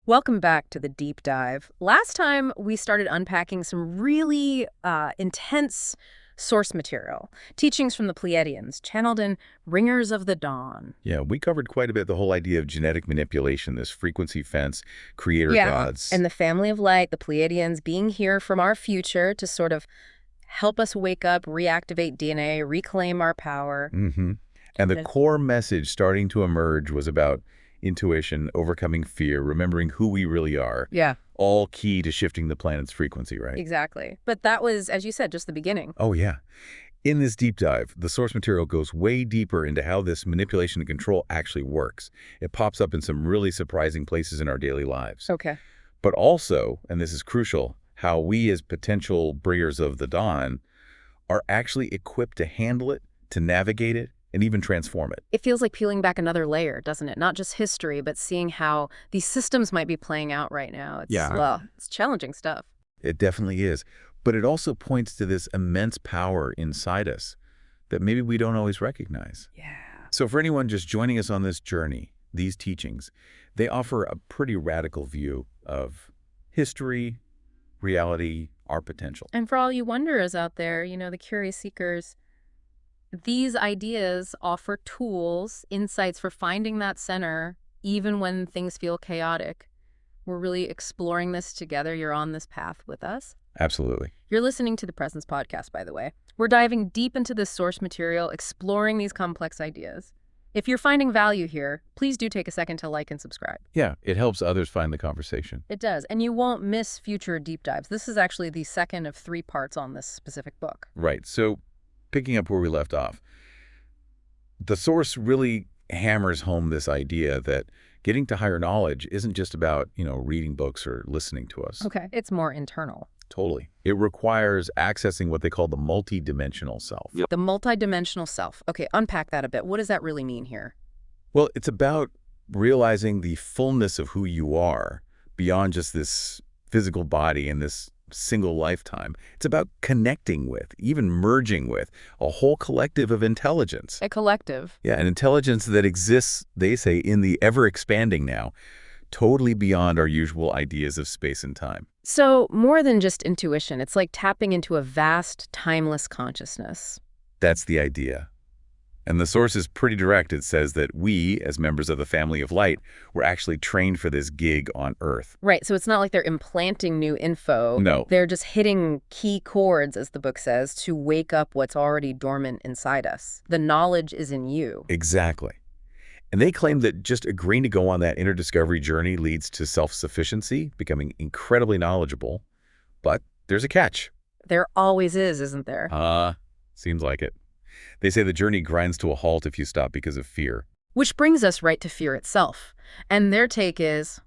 Welcome back to the deep dive. Last time we started unpacking some really intense source material, teachings from the Pleiadians, channeled in Ringers of the Dawn. Yeah, we covered quite a bit the whole idea of genetic manipulation, this frequency fence, creator Yeah, gods. and the family of light, the Pleiadians, being here from our future to sort of help us wake up, reactivate DNA, reclaim our power. And the Yes. core message starting to emerge was about intuition, overcoming fear, remembering who we really are, Yeah, all key to shifting the planet's frequency, right? exactly. But that was, as you said, just the beginning. Oh, yeah. In this deep dive, the source material goes way deeper into how this manipulation and control actually works. It pops up in some really surprising places in our daily lives. Okay. But also, and this is crucial, how we as potential bringers of the dawn are actually equipped to handle it, to navigate it, and even transform it. It feels like peeling back another layer, doesn't it? Not just history, but seeing how these systems might be playing out right now. Well, it's challenging stuff. It definitely is. But it also points to this immense power inside us that maybe we don't always recognize. Yeah. So for anyone just joining us on this journey, these teachings, they offer a pretty radical view of history, reality, our potential. And for all you wanderers out there, the curious seekers, these ideas offer tools, insights for finding that center, even when things feel chaotic. We're really exploring this together. You're on this path with us. Absolutely. You're listening to the Presence Podcast, by the way. We're diving deep into this source material, exploring these complex ideas. If you're finding value here, please do take a second to like and subscribe. Yeah, it helps others find the conversation. It does, and you won't miss future deep dives. This is actually the second of 3 parts on this specific book. Right. So picking up where we left off, the source really hammers home this idea that getting to higher knowledge isn't just about, reading books or listening to us. Okay. It's more internal. Totally. It requires accessing what they call the multidimensional self. The multidimensional self. Okay, unpack that a bit. What does that really mean here? Well, it's about realizing the fullness of who you are beyond just this physical body and this single lifetime. It's about connecting with, even merging with, a whole collective of intelligence. A collective. Yeah, an intelligence that exists, they say, in the ever-expanding now, totally beyond our usual ideas of space and time. So more than just intuition, it's like tapping into a vast, timeless consciousness. That's the idea. And the source is pretty direct. It says that we, as members of the family of light, were actually trained for this gig on Earth. Right, so it's not like they're implanting new info. No. They're just hitting key chords, as the book says, to wake up what's already dormant inside us. The knowledge is in you. Exactly. And they claim that just agreeing to go on that inner discovery journey leads to self-sufficiency, becoming incredibly knowledgeable. But there's a catch. There always is, isn't there? Seems like it. They say the journey grinds to a halt if you stop because of fear. Which brings us right to fear itself. And their take is,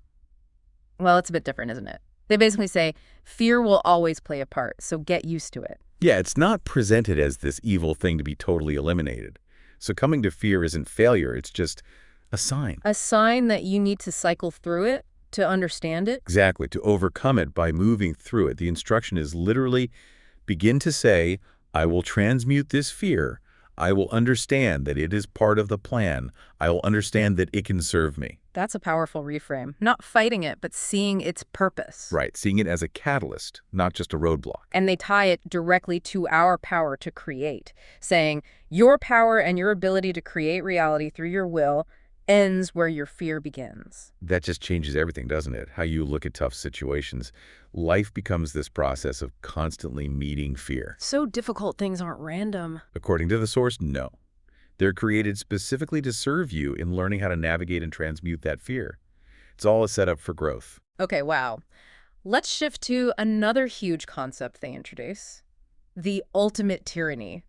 well, it's a bit different, isn't it? They basically say, fear will always play a part, so get used to it. Yeah, it's not presented as this evil thing to be totally eliminated. Succumbing to fear isn't failure, it's just a sign. A sign that you need to cycle through it to understand it? Exactly, to overcome it by moving through it. The instruction is literally begin to say, I will transmute this fear. I will understand that it is part of the plan. I will understand that it can serve me. That's a powerful reframe. Not fighting it, but seeing its purpose. Right, seeing it as a catalyst, not just a roadblock. And they tie it directly to our power to create, saying your power and your ability to create reality through your will ends where your fear begins. That just changes everything, doesn't it? How you look at tough situations. Life becomes this process of constantly meeting fear. So difficult things aren't random. According to the source, no. They're created specifically to serve you in learning how to navigate and transmute that fear. It's all a setup for growth. Okay, wow. Let's shift to another huge concept they introduce. The ultimate tyranny.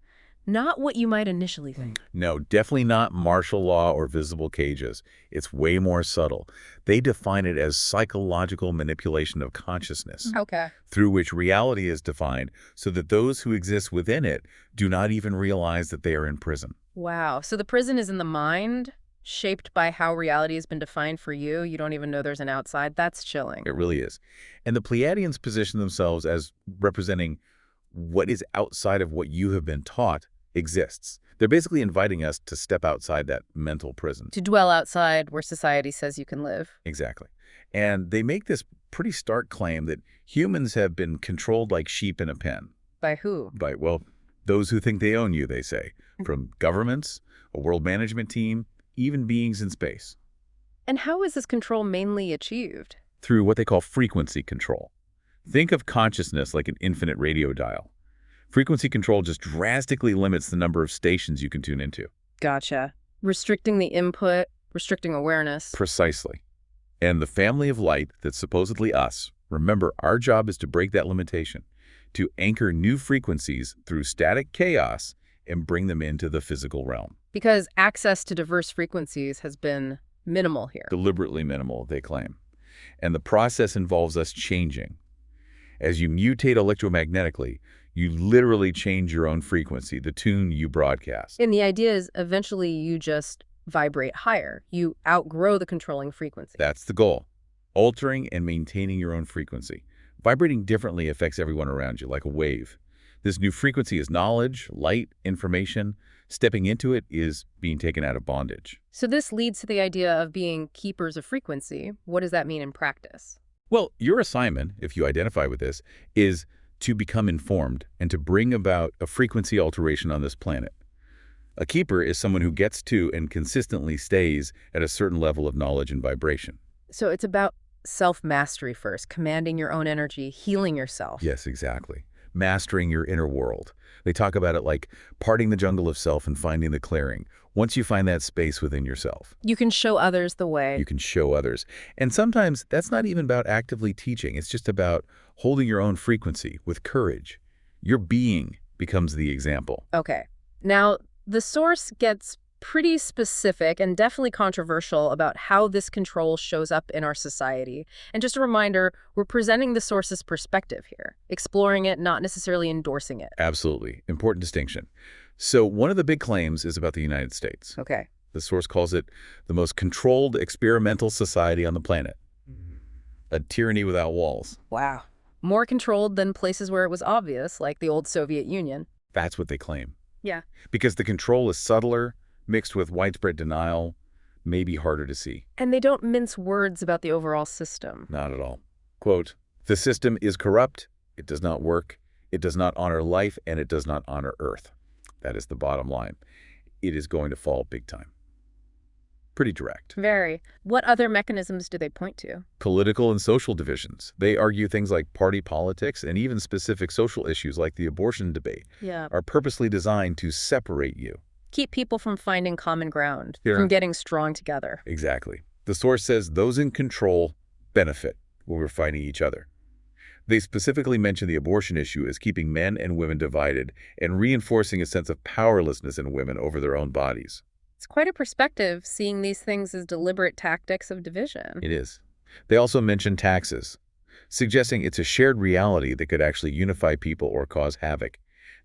Not what you might initially think. No, definitely not martial law or visible cages. It's way more subtle. They define it as psychological manipulation of consciousness, Okay. through which reality is defined so that those who exist within it do not even realize that they are in prison. Wow. So the prison is in the mind, shaped by how reality has been defined for you. You don't even know there's an outside. That's chilling. It really is. And the Pleiadians position themselves as representing what is outside of what you have been taught exists. They're basically inviting us to step outside that mental prison. To dwell outside where society says you can live. Exactly. And they make this pretty stark claim that humans have been controlled like sheep in a pen. By who? By, well, those who think they own you, they say. From governments, a world management team, even beings in space. And how is this control mainly achieved? Through what they call frequency control. Think of consciousness like an infinite radio dial. Frequency control just drastically limits the number of stations you can tune into. Gotcha. Restricting the input, restricting awareness. Precisely. And the family of light that's supposedly us, remember, our job is to break that limitation, to anchor new frequencies through static chaos and bring them into the physical realm. Because access to diverse frequencies has been minimal here. Deliberately minimal, they claim. And the process involves us changing. As you mutate electromagnetically, you literally change your own frequency, the tune you broadcast. And the idea is eventually you just vibrate higher. You outgrow the controlling frequency. That's the goal. Altering and maintaining your own frequency. Vibrating differently affects everyone around you, like a wave. This new frequency is knowledge, light, information. Stepping into it is being taken out of bondage. So this leads to the idea of being keepers of frequency. What does that mean in practice? Well, your assignment, if you identify with this, is to become informed and to bring about a frequency alteration on this planet. A keeper is someone who gets to and consistently stays at a certain level of knowledge and vibration. So it's about self-mastery first, commanding your own energy, healing yourself. Yes, exactly. Mastering your inner world. They talk about it like parting the jungle of self and finding the clearing. Once you find that space within yourself, You can show others the way. you can show others. And sometimes that's not even about actively teaching. It's just about holding your own frequency with courage. Your being becomes the example. Okay. Now, the source gets pretty specific and definitely controversial about how this control shows up in our society. And just a reminder, we're presenting the source's perspective here, exploring it, not necessarily endorsing it. Absolutely. Important distinction. So one of the big claims is about the United States. Okay. The source calls it the most controlled experimental society on the planet. A tyranny without walls. Wow. More controlled than places where it was obvious, like the old Soviet Union. That's what they claim. Yeah. Because the control is subtler, mixed with widespread denial, maybe harder to see. And they don't mince words about the overall system. Not at all. Quote, "The system is corrupt, it does not work, it does not honor life, and it does not honor Earth." That is the bottom line. It is going to fall big time. Pretty direct. Very. What other mechanisms do they point to? Political and social divisions. They argue things like party politics and even specific social issues like the abortion debate Yeah. are purposely designed to separate you. Keep people from finding common ground, Yeah. from getting strong together. Exactly. The source says those in control benefit when we're fighting each other. They specifically mention the abortion issue as keeping men and women divided and reinforcing a sense of powerlessness in women over their own bodies. It's quite a perspective, seeing these things as deliberate tactics of division. It is. They also mention taxes, suggesting it's a shared reality that could actually unify people or cause havoc.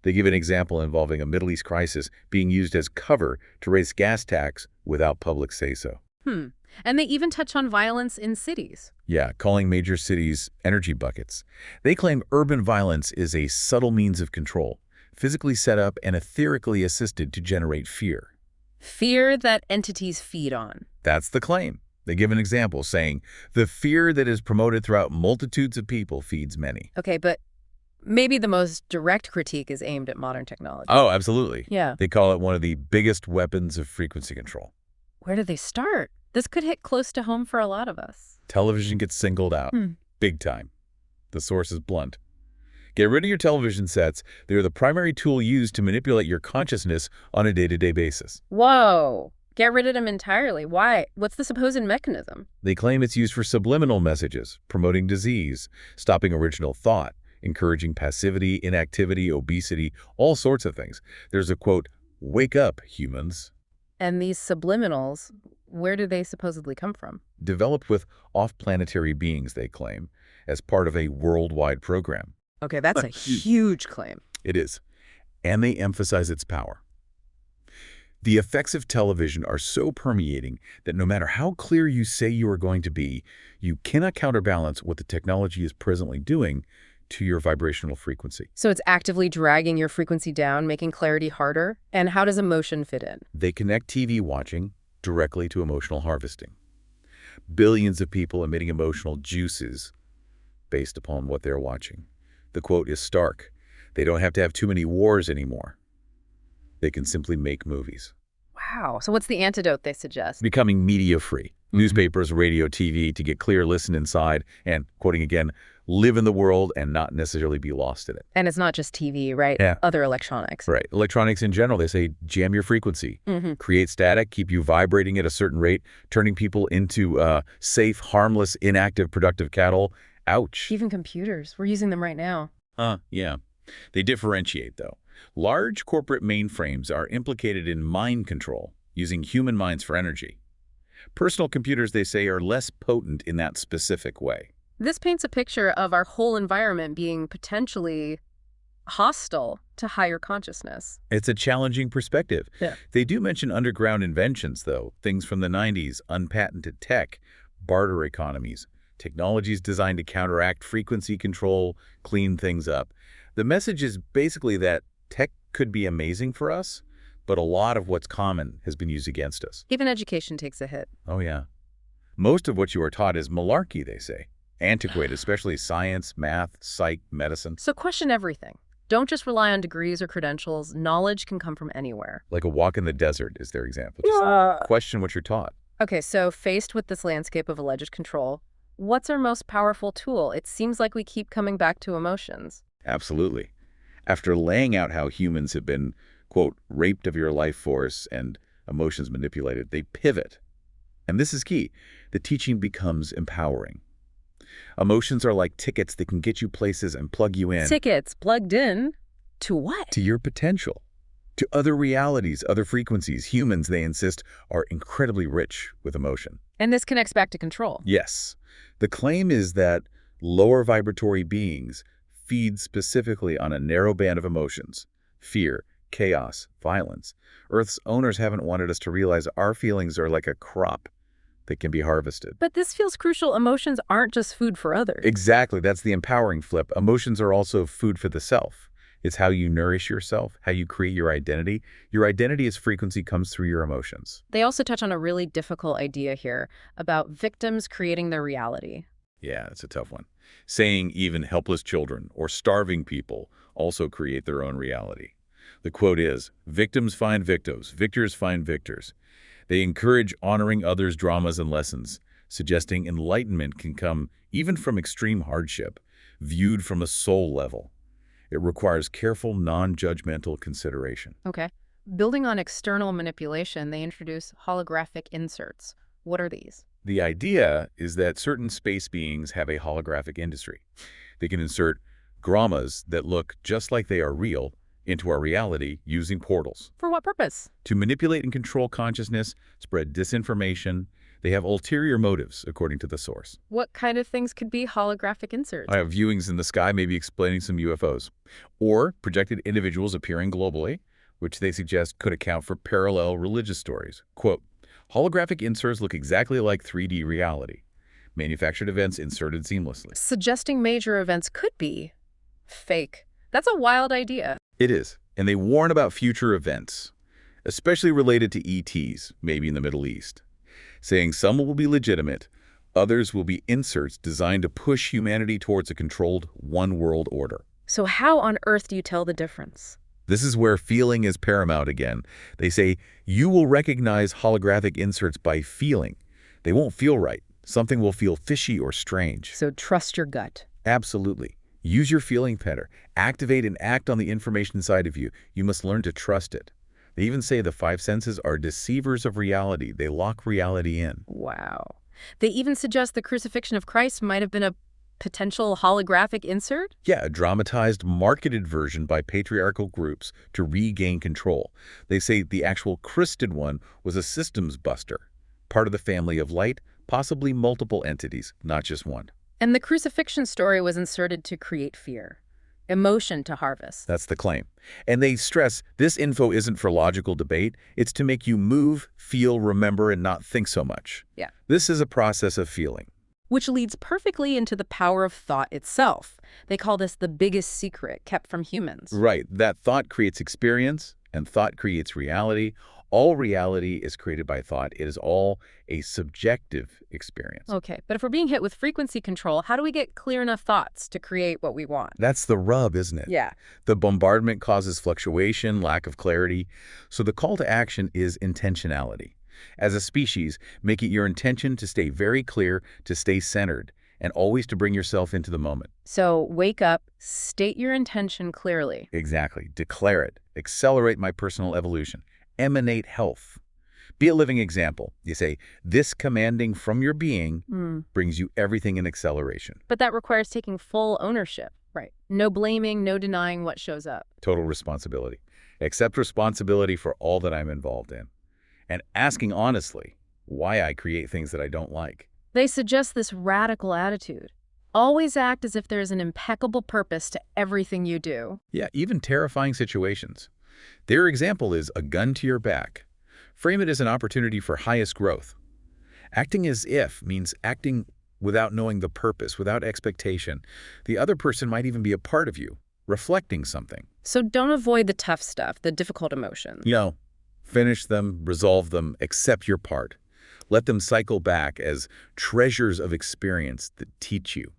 They give an example involving a Middle East crisis being used as cover to raise gas tax without public say-so. And they even touch on violence in cities. Yeah, calling major cities energy buckets. They claim urban violence is a subtle means of control, physically set up and etherically assisted to generate fear. Fear that entities feed on. That's the claim. They give an example saying, the fear that is promoted throughout multitudes of people feeds many. Okay, but maybe the most direct critique is aimed at modern technology. Oh, absolutely. Yeah. They call it one of the biggest weapons of frequency control. Where do they start? This could hit close to home for a lot of us. Television gets singled out. Big time. The source is blunt. Get rid of your television sets. They're the primary tool used to manipulate your consciousness on a day-to-day basis. Whoa. Get rid of them entirely. Why? What's the supposed mechanism? They claim it's used for subliminal messages, promoting disease, stopping original thought, encouraging passivity, inactivity, obesity, all sorts of things. There's a quote, "Wake up, humans." And these subliminals, where do they supposedly come from? Developed with off-planetary beings, they claim, as part of a worldwide program. Okay, that's a huge claim. It is. And they emphasize its power. The effects of television are so permeating that no matter how clear you say you are going to be, you cannot counterbalance what the technology is presently doing to your vibrational frequency. So it's actively dragging your frequency down, making clarity harder? And how does emotion fit in? They connect TV watching directly to emotional harvesting. Billions of people emitting emotional juices based upon what they're watching. The quote is stark. They don't have to have too many wars anymore. They can simply make movies. Wow. So what's the antidote they suggest? Becoming media-free. Newspapers, radio, TV, to get clear, listen inside, and, quoting again, live in the world and not necessarily be lost in it. And it's not just TV, right? Yeah. Other electronics. Right. Electronics in general, they say jam your frequency, create static, keep you vibrating at a certain rate, turning people into safe, harmless, inactive, productive cattle. Ouch. Even computers. We're using them right now. Yeah. They differentiate, though. Large corporate mainframes are implicated in mind control, using human minds for energy. Personal computers, they say, are less potent in that specific way. This paints a picture of our whole environment being potentially hostile to higher consciousness. It's a challenging perspective. Yeah. They do mention underground inventions, though, things from the 90s, unpatented tech, barter economies, technologies designed to counteract frequency control, clean things up. The message is basically that tech could be amazing for us, but a lot of what's common has been used against us. Even education takes a hit. Oh, yeah. Most of what you are taught is malarkey, they say. Antiquated, especially science, math, psych, medicine. So question everything. Don't just rely on degrees or credentials. Knowledge can come from anywhere. Like a walk in the desert is their example. Just question what you're taught. Okay, so faced with this landscape of alleged control, what's our most powerful tool? It seems like we keep coming back to emotions. Absolutely. After laying out how humans have been, quote, raped of your life force and emotions manipulated, they pivot. And this is key. The teaching becomes empowering. Emotions are like tickets that can get you places and plug you in. Tickets plugged in to what? To your potential. To other realities, other frequencies. Humans, they insist, are incredibly rich with emotion. And this connects back to control. Yes. The claim is that lower vibratory beings feed specifically on a narrow band of emotions. Fear, chaos, violence. Earth's owners haven't wanted us to realize our feelings are like a crop that can be harvested. But this feels crucial. Emotions aren't just food for others. Exactly. That's the empowering flip. Emotions are also food for the self. It's how you nourish yourself, how you create your identity. Your identity as frequency comes through your emotions. They also touch on a really difficult idea here about victims creating their reality. Yeah, it's a tough one. Saying even helpless children or starving people also create their own reality. The quote is, victims find victims, victors find victors. They encourage honoring others' dramas and lessons, suggesting enlightenment can come even from extreme hardship, viewed from a soul level. It requires careful, non-judgmental consideration. Okay. Building on external manipulation, they introduce holographic inserts. What are these? The idea is that certain space beings have a holographic industry. They can insert dramas that look just like they are real into our reality using portals. For what purpose? To manipulate and control consciousness, spread disinformation. They have ulterior motives, according to the source. What kind of things could be holographic inserts? I have viewings in the sky, maybe explaining some UFOs. Or projected individuals appearing globally, which they suggest could account for parallel religious stories. Quote, holographic inserts look exactly like 3D reality. Manufactured events inserted seamlessly. Suggesting major events could be fake. That's a wild idea. It is. And they warn about future events, especially related to ETs, maybe in the Middle East, saying some will be legitimate, others will be inserts designed to push humanity towards a controlled one-world order. So how on earth do you tell the difference? This is where feeling is paramount again. They say you will recognize holographic inserts by feeling. They won't feel right. Something will feel fishy or strange. So trust your gut. Absolutely. Use your feeling pattern. Activate and act on the information inside of you. You must learn to trust it. They even say the five senses are deceivers of reality. They lock reality in. Wow. They even suggest the crucifixion of Christ might have been a potential holographic insert? Yeah, a dramatized, marketed version by patriarchal groups to regain control. They say the actual Christed one was a systems buster, part of the family of light, possibly multiple entities, not just one. And the crucifixion story was inserted to create fear, emotion to harvest. That's the claim. And they stress this info isn't for logical debate. It's to make you move, feel, remember, and not think so much. Yeah. This is a process of feeling. Which leads perfectly into the power of thought itself. They call this the biggest secret kept from humans. Right, that thought creates experience, and thought creates reality. All reality is created by thought. It is all a subjective experience. Okay, but if we're being hit with frequency control, how do we get clear enough thoughts to create what we want? That's the rub, isn't it? Yeah. The bombardment causes fluctuation, lack of clarity. So the call to action is intentionality. As a species, make it your intention to stay very clear, to stay centered, and always to bring yourself into the moment. So wake up, state your intention clearly. Exactly. Declare it. Accelerate my personal evolution. Emanate health. Be a living example. You say, this commanding from your being brings you everything in acceleration. But that requires taking full ownership. Right. No blaming, no denying what shows up. Total responsibility. Accept responsibility for all that I'm involved in. And asking honestly why I create things that I don't like. They suggest this radical attitude. Always act as if there's an impeccable purpose to everything you do. Yeah, even terrifying situations. Their example is a gun to your back. Frame it as an opportunity for highest growth. Acting as if means acting without knowing the purpose, without expectation. The other person might even be a part of you, reflecting something. So don't avoid the tough stuff, the difficult emotions. No. Finish them, resolve them, accept your part. Let them cycle back as treasures of experience that teach you.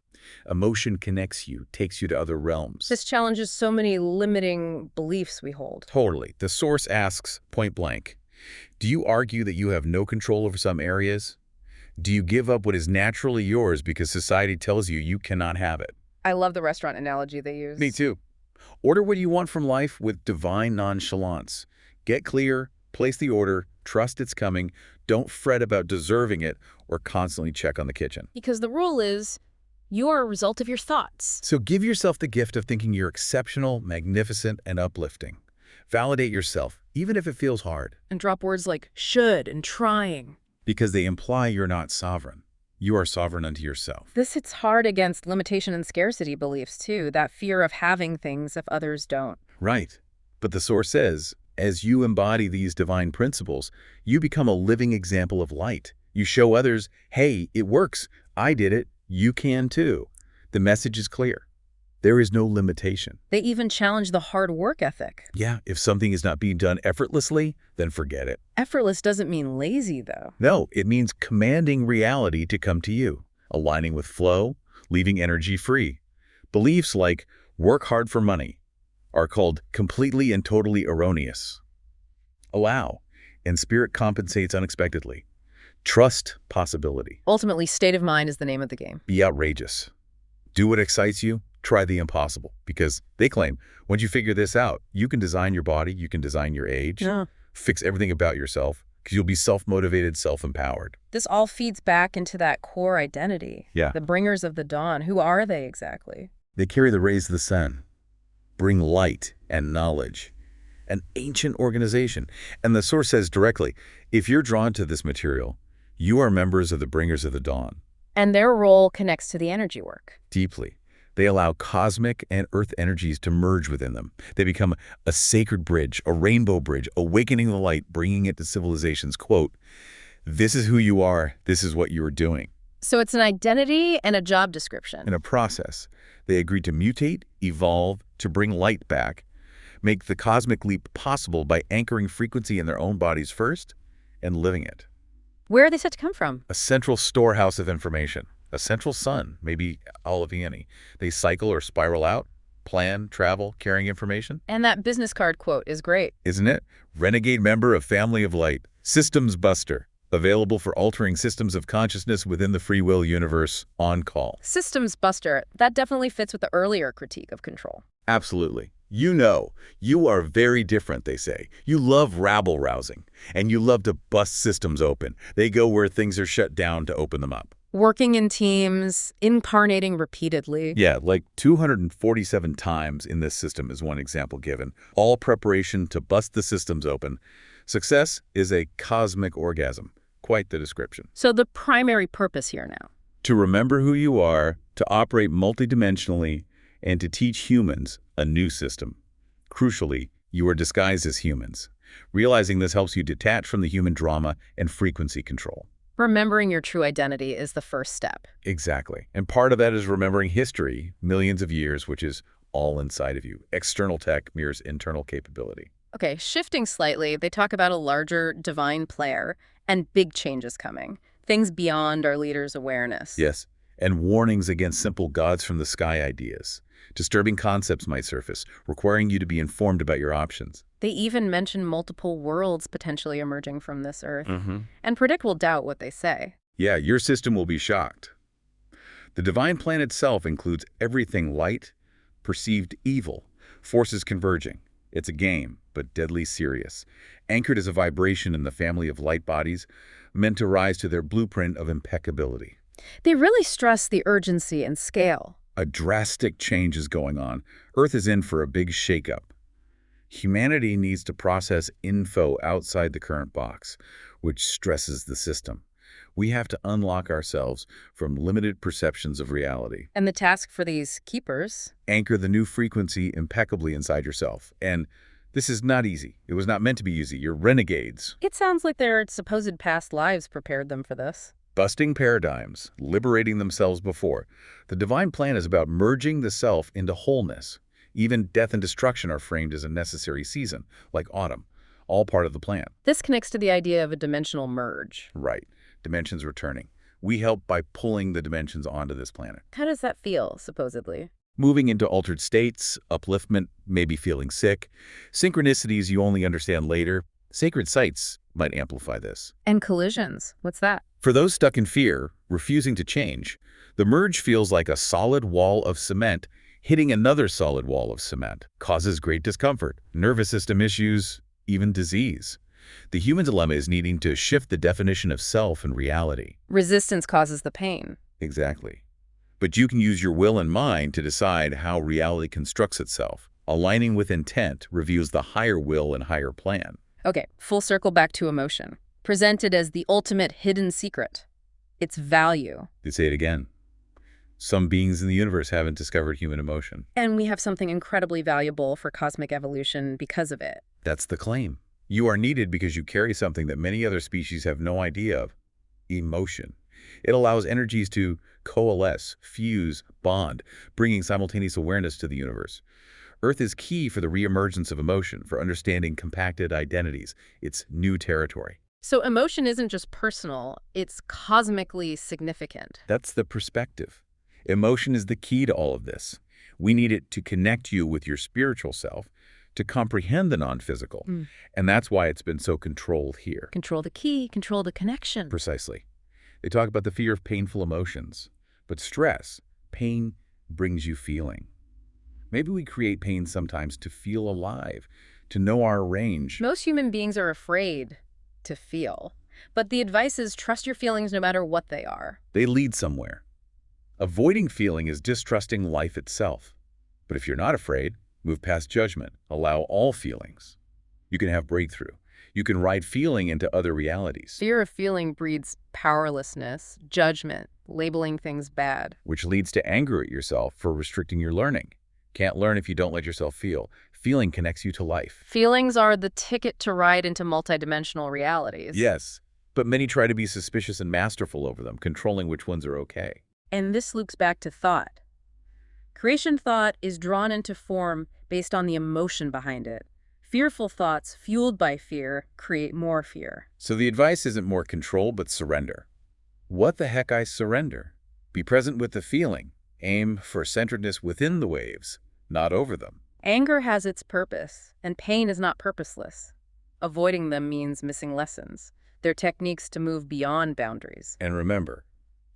Emotion connects you, takes you to other realms. This challenges so many limiting beliefs we hold. Totally. The source asks, point blank, do you argue that you have no control over some areas? Do you give up what is naturally yours because society tells you you cannot have it? I love the restaurant analogy they use. Me too. Order what you want from life with divine nonchalance. Get clear, place the order, trust it's coming, don't fret about deserving it, or constantly check on the kitchen. Because the rule is, you are a result of your thoughts. So give yourself the gift of thinking you're exceptional, magnificent, and uplifting. Validate yourself, even if it feels hard. And drop words like should and trying. Because they imply you're not sovereign. You are sovereign unto yourself. This hits hard against limitation and scarcity beliefs, too, that fear of having things if others don't. Right. But the source says, as you embody these divine principles, you become a living example of light. You show others, hey, it works. I did it. You can too. The message is clear. There is no limitation. They even challenge the hard work ethic. Yeah, if something is not being done effortlessly, then forget it. Effortless doesn't mean lazy, though. No, it means commanding reality to come to you, aligning with flow, leaving energy free. Beliefs like work hard for money are called completely and totally erroneous. Allow, and spirit compensates unexpectedly. Trust possibility. Ultimately, state of mind is the name of the game. Be outrageous. Do what excites you. Try the impossible. Because they claim, once you figure this out, you can design your body, you can design your age, fix everything about yourself, because you'll be self-motivated, self-empowered. This all feeds back into that core identity. Yeah. The bringers of the dawn. Who are they exactly? They carry the rays of the sun, bring light and knowledge. An ancient organization. And the source says directly, if you're drawn to this material, you are members of the bringers of the dawn. And their role connects to the energy work. Deeply. They allow cosmic and earth energies to merge within them. They become a sacred bridge, a rainbow bridge, awakening the light, bringing it to civilization's quote, this is who you are, this is what you are doing. So it's an identity and a job description. In a process, they agreed to mutate, evolve, to bring light back, make the cosmic leap possible by anchoring frequency in their own bodies first and living it. Where are they set to come from? A central storehouse of information. A central sun, maybe Oliviani. They cycle or spiral out, plan, travel, carrying information. And that business card quote is great. Isn't it? Renegade member of Family of Light. Systems Buster. Available for altering systems of consciousness within the free will universe, on call. Systems Buster, that definitely fits with the earlier critique of control. Absolutely. You know, you are very different, they say. You love rabble-rousing, and you love to bust systems open. They go where things are shut down to open them up. Working in teams, incarnating repeatedly. Yeah, like 247 times in this system is one example given. All preparation to bust the systems open. Success is a cosmic orgasm. Quite the description. So the primary purpose here now? To remember who you are, to operate multidimensionally, and to teach humans a new system. Crucially, you are disguised as humans. Realizing this helps you detach from the human drama and frequency control. Remembering your true identity is the first step. Exactly. And part of that is remembering history, millions of years, which is all inside of you. External tech mirrors internal capability. Okay, shifting slightly, they talk about a larger divine player and big changes coming, things beyond our leader's awareness. Yes. And warnings against simple gods from the sky ideas. Disturbing concepts might surface, requiring you to be informed about your options. They even mention multiple worlds potentially emerging from this Earth, Mm-hmm. and predict we'll doubt what they say. Yeah, your system will be shocked. The divine plan itself includes everything light, perceived evil, forces converging. It's a game, but deadly serious, anchored as a vibration in the family of light bodies, meant to rise to their blueprint of impeccability. They really stress the urgency and scale. A drastic change is going on. Earth is in for a big shakeup. Humanity needs to process info outside the current box, which stresses the system. We have to unlock ourselves from limited perceptions of reality. And the task for these keepers? Anchor the new frequency impeccably inside yourself. And this is not easy. It was not meant to be easy. You're renegades. It sounds like their supposed past lives prepared them for this. Busting paradigms, liberating themselves before. The divine plan is about merging the self into wholeness. Even death and destruction are framed as a necessary season, like autumn, all part of the plan. This connects to the idea of a dimensional merge. Right. Dimensions returning. We help by pulling the dimensions onto this planet. How does that feel, supposedly? Moving into altered states, upliftment, maybe feeling sick, synchronicities you only understand later, sacred sites might amplify this. And collisions. What's that? For those stuck in fear, refusing to change, the merge feels like a solid wall of cement hitting another solid wall of cement, causes great discomfort, nervous system issues, even disease. The human dilemma is needing to shift the definition of self and reality. Resistance causes the pain. Exactly. But you can use your will and mind to decide how reality constructs itself. Aligning with intent reveals the higher will and higher plan. Okay, full circle back to emotion. Presented as the ultimate hidden secret. Its value. They say it again. Some beings in the universe haven't discovered human emotion. And we have something incredibly valuable for cosmic evolution because of it. That's the claim. You are needed because you carry something that many other species have no idea of. Emotion. It allows energies to coalesce, fuse, bond, bringing simultaneous awareness to the universe. Earth is key for the reemergence of emotion, for understanding compacted identities. It's new territory. So emotion isn't just personal, it's cosmically significant. That's the perspective. Emotion is the key to all of this. We need it to connect you with your spiritual self, to comprehend the non-physical. And that's why it's been so controlled here. Control the key, control the connection. Precisely. They talk about the fear of painful emotions. But stress, pain, brings you feeling. Maybe we create pain sometimes to feel alive, to know our range. Most human beings are afraid to feel. But the advice is trust your feelings no matter what they are. They lead somewhere. Avoiding feeling is distrusting life itself. But if you're not afraid, move past judgment. Allow all feelings. You can have breakthrough. You can ride feeling into other realities. Fear of feeling breeds powerlessness, judgment, labeling things bad. Which leads to anger at yourself for restricting your learning. Can't learn if you don't let yourself feel. Feeling connects you to life. Feelings are the ticket to ride into multidimensional realities. Yes, but many try to be suspicious and masterful over them, controlling which ones are okay. And this loops back to thought. Creation thought is drawn into form based on the emotion behind it. Fearful thoughts, fueled by fear, create more fear. So the advice isn't more control, but surrender. What the heck I surrender? Be present with the feeling. Aim for centeredness within the waves, not over them. Anger has its purpose, and pain is not purposeless. Avoiding them means missing lessons. They're techniques to move beyond boundaries. And remember,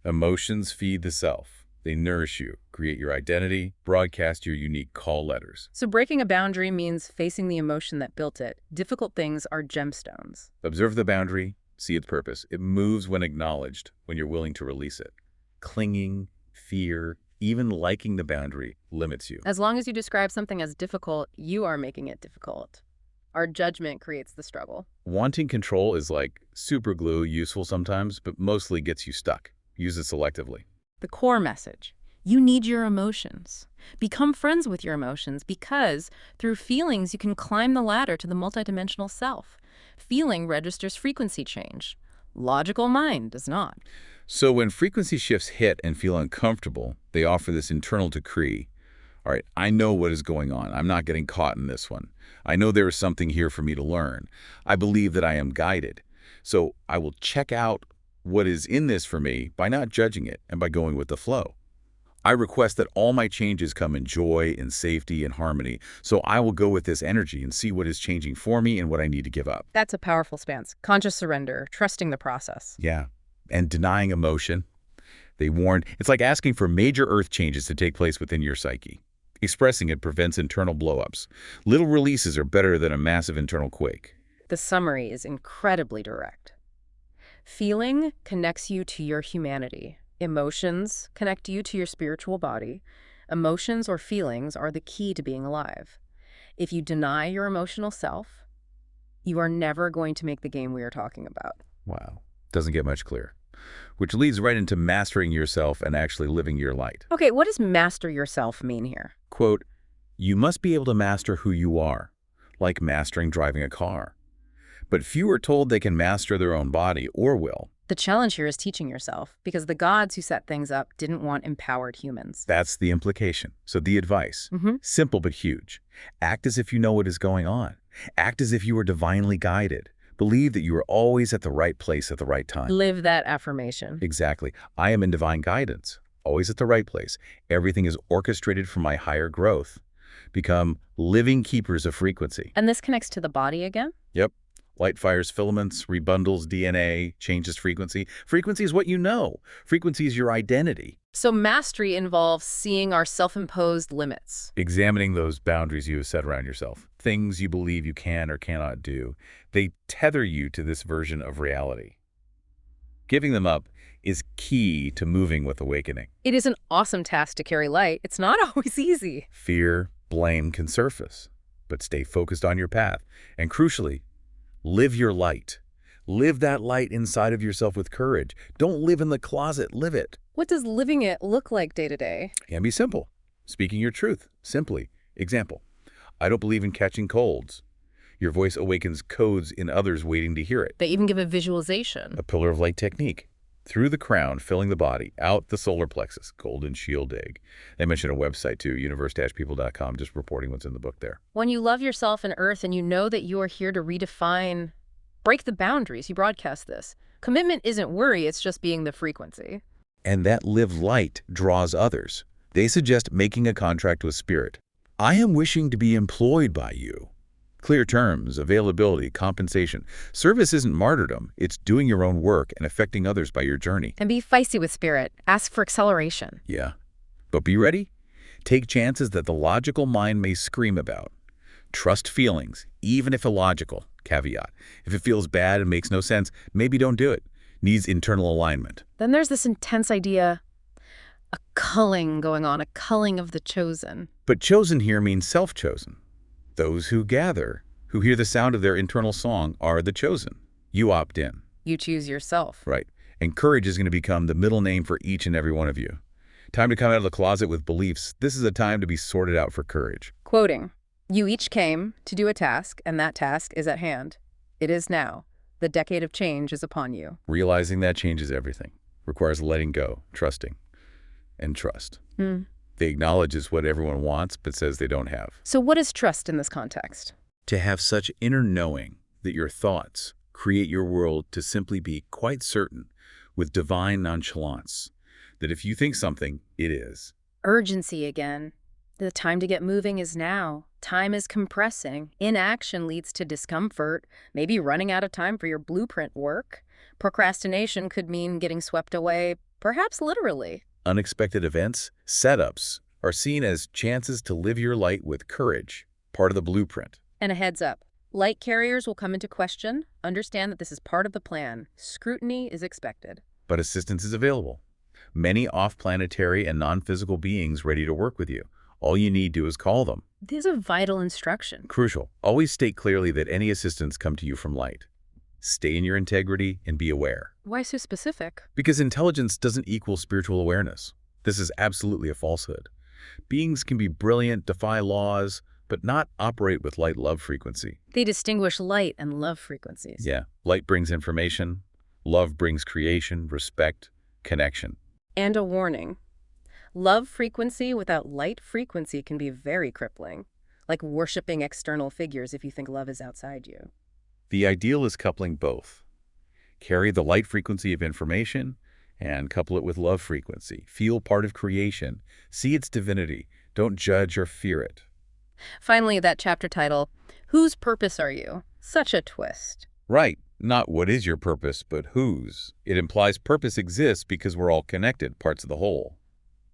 emotions feed the self. They nourish you, create your identity, broadcast your unique call letters. So breaking a boundary means facing the emotion that built it. Difficult things are gemstones. Observe the boundary, see its purpose. It moves when acknowledged, when you're willing to release it. Clinging, fear, even liking the boundary limits you. As long as you describe something as difficult, you are making it difficult. Our judgment creates the struggle. Wanting control is like super glue, useful sometimes, but mostly gets you stuck. Use it selectively. The core message: you need your emotions. Become friends with your emotions because through feelings you can climb the ladder to the multidimensional self. Feeling registers frequency change. Logical mind does not. So when frequency shifts hit and feel uncomfortable, they offer this internal decree. All right, I know what is going on. I'm not getting caught in this one. I know there is something here for me to learn. I believe that I am guided. So I will check out what is in this for me by not judging it and by going with the flow. I request that all my changes come in joy, in safety, and harmony. So I will go with this energy and see what is changing for me and what I need to give up. That's a powerful stance. Conscious surrender, trusting the process. Yeah, and denying emotion. They warned, it's like asking for major earth changes to take place within your psyche. Expressing it prevents internal blowups. Little releases are better than a massive internal quake. The summary is incredibly direct. Feeling connects you to your humanity. Emotions connect you to your spiritual body. Emotions or feelings are the key to being alive. If you deny your emotional self, you are never going to make the game we are talking about. Wow, doesn't get much clearer. Which leads right into mastering yourself and actually living your light. Okay, what does master yourself mean here? Quote, you must be able to master who you are, like mastering driving a car. But few are told they can master their own body or will. The challenge here is teaching yourself, because the gods who set things up didn't want empowered humans. That's the implication. So the advice, simple but huge. Act as if you know what is going on. Act as if you are divinely guided. Believe that you are always at the right place at the right time. Live that affirmation. Exactly. I am in divine guidance, always at the right place. Everything is orchestrated for my higher growth. Become living keepers of frequency. And this connects to the body again? Yep. Light fires filaments, rebundles DNA, changes frequency. Frequency is what you know. Frequency is your identity. So mastery involves seeing our self-imposed limits. Examining those boundaries you have set around yourself. Things you believe you can or cannot do. They tether you to this version of reality. Giving them up is key to moving with awakening. It is an awesome task to carry light. It's not always easy. Fear, blame can surface, but stay focused on your path. And crucially, live your light. Live that light inside of yourself with courage. Don't live in the closet, live it. What does living it look like day to day? It can be simple. Speaking your truth, simply. Example, I don't believe in catching colds. Your voice awakens codes in others waiting to hear it. They even give a visualization. A pillar of light technique. Through the crown, filling the body, out the solar plexus, golden shield egg. They mention a website too, universe-people.com, just reporting what's in the book there. When you love yourself and Earth and you know that you are here to redefine, break the boundaries, you broadcast this. Commitment isn't worry, it's just being the frequency. And that live light draws others. They suggest making a contract with Spirit. I am wishing to be employed by you. Clear terms, availability, compensation. Service isn't martyrdom. It's doing your own work and affecting others by your journey. And be feisty with Spirit. Ask for acceleration. Yeah. But be ready. Take chances that the logical mind may scream about. Trust feelings, even if illogical. Caveat. If it feels bad and makes no sense, maybe don't do it. Needs internal alignment. Then there's this intense idea, a culling going on, a culling of the chosen. But chosen here means self-chosen. Those who gather, who hear the sound of their internal song, are the chosen. You opt in. You choose yourself. Right. And courage is going to become the middle name for each and every one of you. Time to come out of the closet with beliefs. This is a time to be sorted out for courage. Quoting, you each came to do a task, and that task is at hand. It is now. The decade of change is upon you. Realizing that changes everything. Requires letting go, trusting, and trust. They acknowledge is what everyone wants, but says they don't have. So what is trust in this context? To have such inner knowing that your thoughts create your world to simply be quite certain with divine nonchalance that if you think something, it is. Urgency again. The time to get moving is now. Time is compressing. Inaction leads to discomfort, maybe running out of time for your blueprint work. Procrastination could mean getting swept away, perhaps literally. Unexpected events, setups, are seen as chances to live your light with courage, part of the blueprint. And a heads up, light carriers will come into question. Understand that this is part of the plan. Scrutiny is expected. But assistance is available. Many off-planetary and non-physical beings ready to work with you. All you need to is call them. This is a vital instruction. Crucial. Always state clearly that any assistance come to you from light. Stay in your integrity and be aware. Why so specific? Because intelligence doesn't equal spiritual awareness. This is absolutely a falsehood. Beings can be brilliant, defy laws, but not operate with light love frequency. They distinguish light and love frequencies. Yeah, light brings information, Love brings creation, respect, connection. And a warning. Love frequency without light frequency can be very crippling, like worshiping external figures if you think love is outside you. The ideal is coupling both. Carry the light frequency of information and couple it with love frequency. Feel part of creation. See its divinity. Don't judge or fear it. Finally, that chapter title, Whose Purpose Are You? Such a twist. Right. Not what is your purpose, but whose. It implies purpose exists because we're all connected, parts of the whole.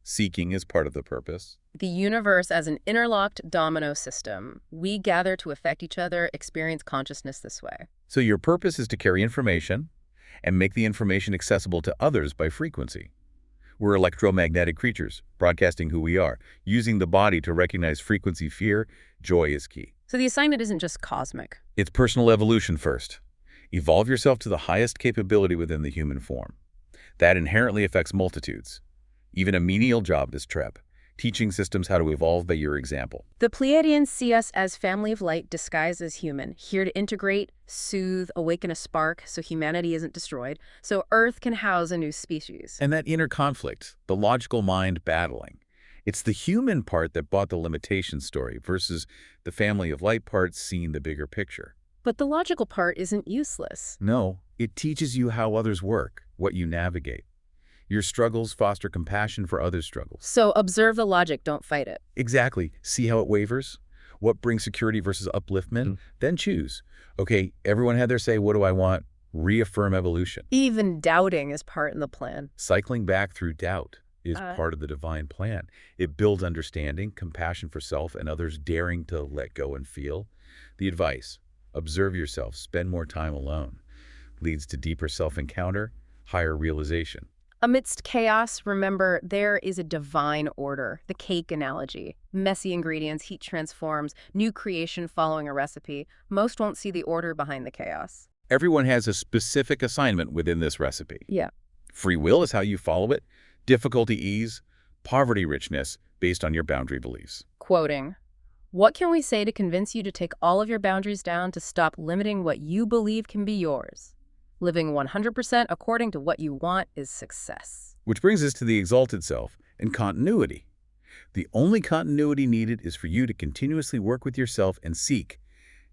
Seeking is part of the purpose. The universe as an interlocked domino system. We gather to affect each other, experience consciousness this way. So your purpose is to carry information and make the information accessible to others by frequency. We're electromagnetic creatures, broadcasting who we are. Using the body to recognize frequency fear, joy is key. So the assignment isn't just cosmic. It's personal evolution first. Evolve yourself to the highest capability within the human form. That inherently affects multitudes. Even a menial job is TREP, teaching systems how to evolve by your example. The Pleiadians see us as family of light disguised as human, here to integrate, soothe, awaken a spark so humanity isn't destroyed, so Earth can house a new species. And that inner conflict, the logical mind battling. It's the human part that bought the limitation story versus the family of light part seeing the bigger picture. But the logical part isn't useless. No, it teaches you how others work, what you navigate. Your struggles foster compassion for others' struggles. So observe the logic, don't fight it. Exactly. See how it wavers? What brings security versus upliftment? Then choose. Okay, everyone had their say, what do I want? Reaffirm evolution. Even doubting is part in the plan. Cycling back through doubt is part of the divine plan. It builds understanding, compassion for self and others, daring to let go and feel. The advice, observe yourself, spend more time alone, leads to deeper self-encounter, higher realization. Amidst chaos, remember, there is a divine order, the cake analogy. Messy ingredients, heat transforms, new creation following a recipe. Most won't see the order behind the chaos. Everyone has a specific assignment within this recipe. Yeah. Free will is how you follow it, difficulty ease, poverty richness, based on your boundary beliefs. Quoting, what can we say to convince you to take all of your boundaries down to stop limiting what you believe can be yours? Living 100% according to what you want is success. Which brings us to the exalted self and continuity. The only continuity needed is for you to continuously work with yourself and seek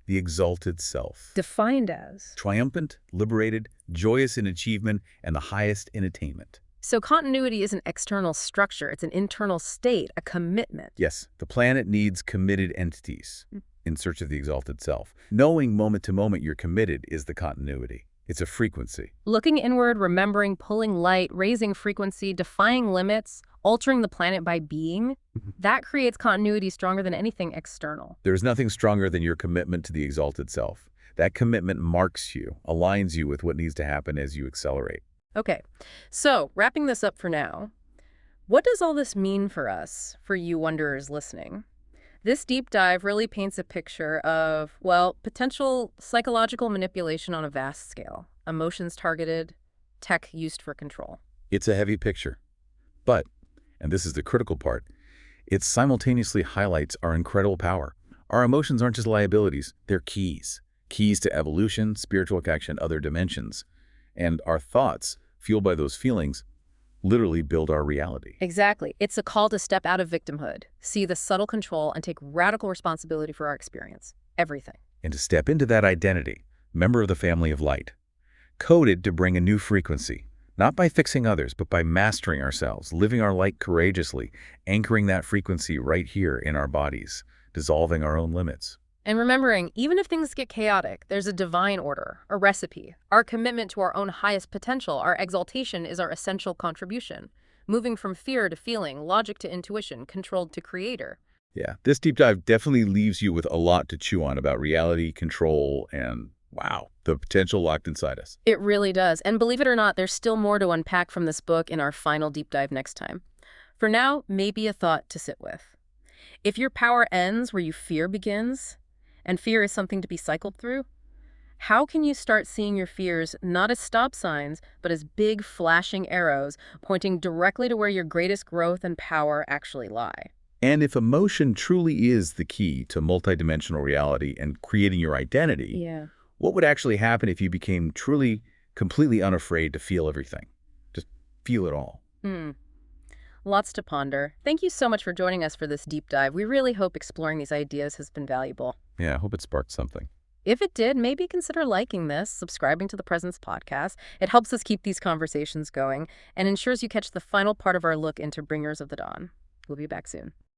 the exalted self. Defined as? Triumphant, liberated, joyous in achievement, and the highest in attainment. So continuity is an external structure. It's an internal state, a commitment. Yes, the planet needs committed entities in search of the exalted self. Knowing moment to moment you're committed is the continuity. It's a frequency. Looking inward, remembering, pulling light, raising frequency, defying limits, altering the planet by being, that creates continuity stronger than anything external. There is nothing stronger than your commitment to the exalted self. That commitment marks you, aligns you with what needs to happen as you accelerate. Okay, so wrapping this up for now, what does all this mean for us, for you wanderers listening? This deep dive really paints a picture of, well, potential psychological manipulation on a vast scale, emotions targeted, tech used for control. It's a heavy picture. But, and this is the critical part, it simultaneously highlights our incredible power. Our emotions aren't just liabilities, they're keys. Keys to evolution, spiritual connection, other dimensions. And our thoughts, fueled by those feelings, literally build our reality. Exactly. It's a call to step out of victimhood, see the subtle control, and take radical responsibility for our experience. Everything. And to step into that identity, member of the family of light, coded to bring a new frequency, not by fixing others, but by mastering ourselves, living our light courageously, anchoring that frequency right here in our bodies, dissolving our own limits. And remembering, even if things get chaotic, there's a divine order, a recipe. Our commitment to our own highest potential, our exaltation, is our essential contribution. Moving from fear to feeling, logic to intuition, controlled to creator. Yeah, this deep dive definitely leaves you with a lot to chew on about reality, control, and, wow, the potential locked inside us. It really does. And believe it or not, there's still more to unpack from this book in our final deep dive next time. For now, maybe a thought to sit with. If your power ends where you fear begins, and fear is something to be cycled through, how can you start seeing your fears not as stop signs, but as big flashing arrows pointing directly to where your greatest growth and power actually lie? And if emotion truly is the key to multidimensional reality and creating your identity, what would actually happen if you became truly completely unafraid to feel everything. Just feel it all. Hmm. Lots to ponder. Thank you so much for joining us for this deep dive. We really hope exploring these ideas has been valuable. Yeah, I hope it sparked something. If it did, maybe consider liking this, subscribing to the Presence podcast. It helps us keep these conversations going and ensures you catch the final part of our look into Bringers of the Dawn. We'll be back soon.